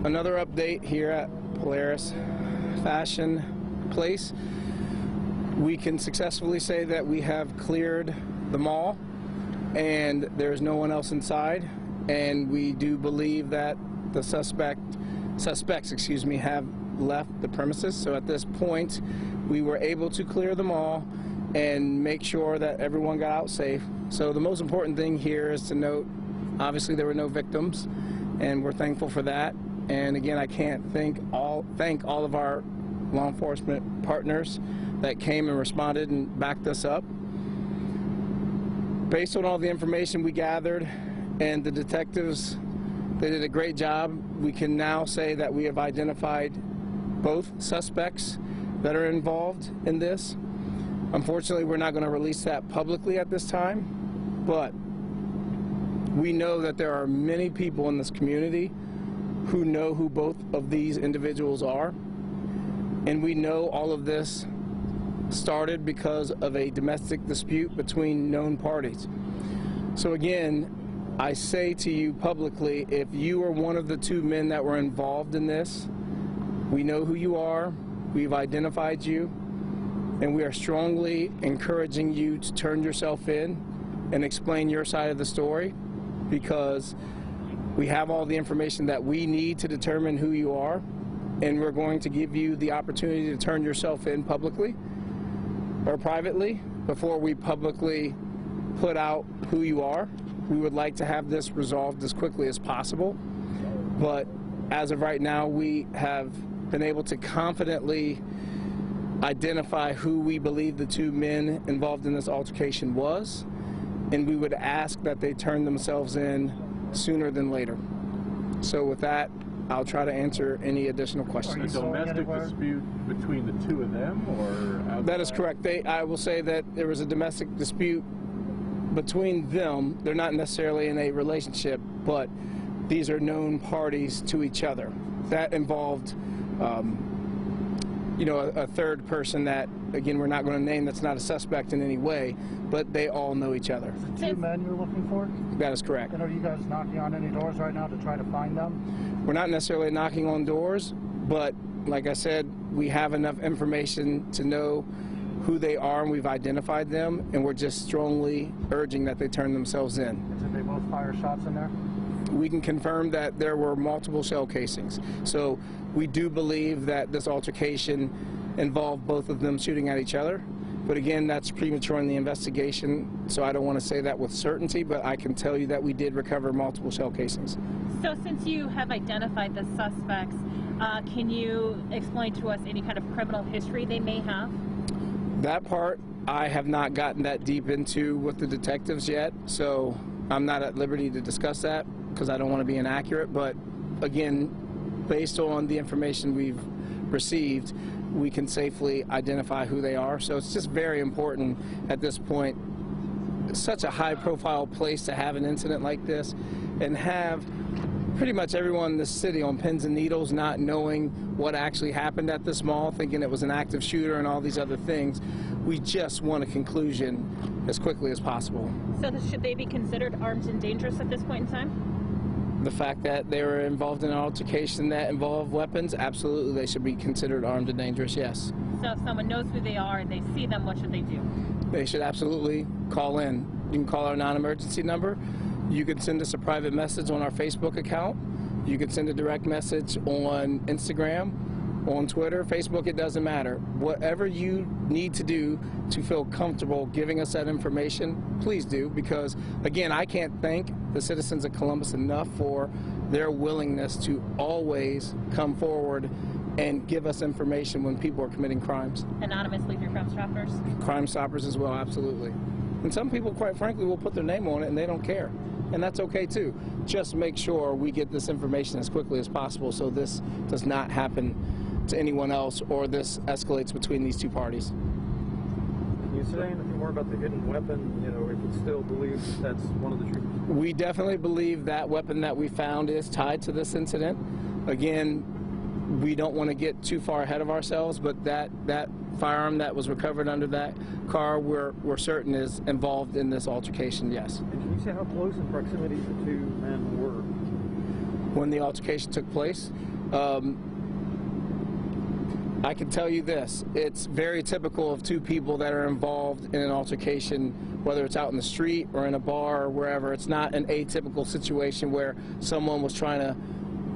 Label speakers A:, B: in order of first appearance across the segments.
A: another update here at Polaris Fashion Place. We can successfully say that we have cleared the mall and there's no one else inside, and we do believe that the suspects have left the premises. So at this point we were able to clear the mall and make sure that everyone got out safe. So the most important thing here is to note, obviously there were no victims, and we're thankful for that. And again, I can't thank all of our law enforcement partners that came and responded and backed us up. Based on all the information we gathered and the detectives, they did a great job. We can now say that we have identified both suspects that are involved in this. Unfortunately, we're not going to release that publicly at this time, but we know that there are many people in this community who know who both of these individuals are, and we know all of this started because of a domestic dispute between known parties. So again, I say to you publicly, if you are one of the two men that were involved in this, we know who you are, we've identified you, and we are strongly encouraging you to turn yourself in and explain your side of the story, because we have all the information that we need to determine who you are, and we're going to give you the opportunity to turn yourself in publicly or privately before we publicly put out who you are. We would like to have this resolved as quickly as possible, but as of right now, we have been able to confidently identify who we believe the two men involved in this altercation was, and we would ask that they turn themselves in sooner than later. So with that, I'll try to answer any additional questions.
B: A domestic dispute between the two of them, or outside?
A: That is correct. I will say that there was a domestic dispute between them. They're not necessarily in a relationship, but these are known parties to each other. That involved a third person that, again, we're not going to name, that's not a suspect in any way, but they all know each other.
C: The two men you're looking for?
A: That is correct.
C: And are you guys knocking on any doors right now to try to find them?
A: We're not necessarily knocking on doors, but like I said, we have enough information to know who they are, and we've identified them, and we're just strongly urging that they turn themselves in.
C: Did they both fire shots in there?
A: We can confirm that there were multiple shell casings. So we do believe that this altercation involved both of them shooting at each other. But again, that's premature in the investigation, so I don't want to say that with certainty, but I can tell you that we did recover multiple shell casings.
D: So since you have identified the suspects, can you explain to us any kind of criminal history they may have?
A: That part, I have not gotten that deep into with the detectives yet, so I'm not at liberty to discuss that because I don't want to be inaccurate. But again, based on the information we've received, we can safely identify who they are. So it's just very important at this point. It's such a high-profile place to have an incident like this and have pretty much everyone in this city on pins and needles, not knowing what actually happened at this mall, thinking it was an active shooter and all these other things. We just want a conclusion as quickly as possible.
D: So should they be considered armed and dangerous at this point in time?
A: The fact that they were involved in an altercation that involved weapons, absolutely they should be considered armed and dangerous, yes.
D: So if someone knows who they are and they see them, what should they do?
A: They should absolutely call in. You can call our non-emergency number. You can send us a private message on our Facebook account. You can send a direct message on Instagram, on Twitter, Facebook, it doesn't matter. Whatever you need to do to feel comfortable giving us that information, please do, because again, I can't thank the citizens of Columbus enough for their willingness to always come forward and give us information when people are committing crimes.
D: Anonymously through Crime Stoppers?
A: Crime Stoppers as well, absolutely. And some people, quite frankly, will put their name on it and they don't care. And that's okay too. Just make sure we get this information as quickly as possible so this does not happen to anyone else or this escalates between these two parties.
E: Can you say anything more about the hidden weapon? You know, if you still believe that's one of the truths?
A: We definitely believe that weapon that we found is tied to this incident. Again, we don't want to get too far ahead of ourselves, but that firearm that was recovered under that car, we're certain is involved in this altercation, yes.
E: And can you say how close in proximity the two men were?
A: When the altercation took place, I can tell you this, it's very typical of two people that are involved in an altercation, whether it's out in the street or in a bar or wherever. It's not an atypical situation where someone was trying to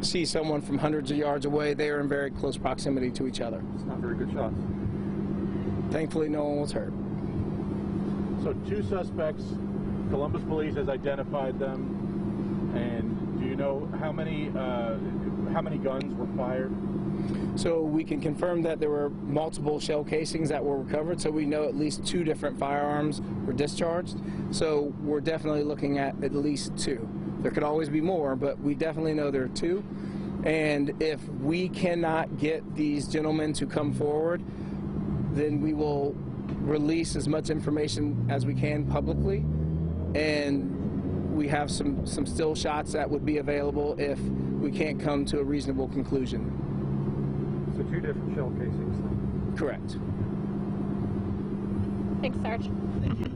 A: see someone from hundreds of yards away. They are in very close proximity to each other.
E: It's not very good shots.
A: Thankfully, no one was hurt.
B: So 2 suspects, Columbus police has identified them, and do you know how many guns were fired?
A: So we can confirm that there were multiple shell casings that were recovered, so we know at least 2 different firearms were discharged. So we're definitely looking at least 2. There could always be more, but we definitely know there are 2. And if we cannot get these gentlemen to come forward, then we will release as much information as we can publicly. And we have some still shots that would be available if we can't come to a reasonable conclusion.
E: So 2 different shell casings then.
A: Correct.
D: Thanks, Sarge.
A: Thank you.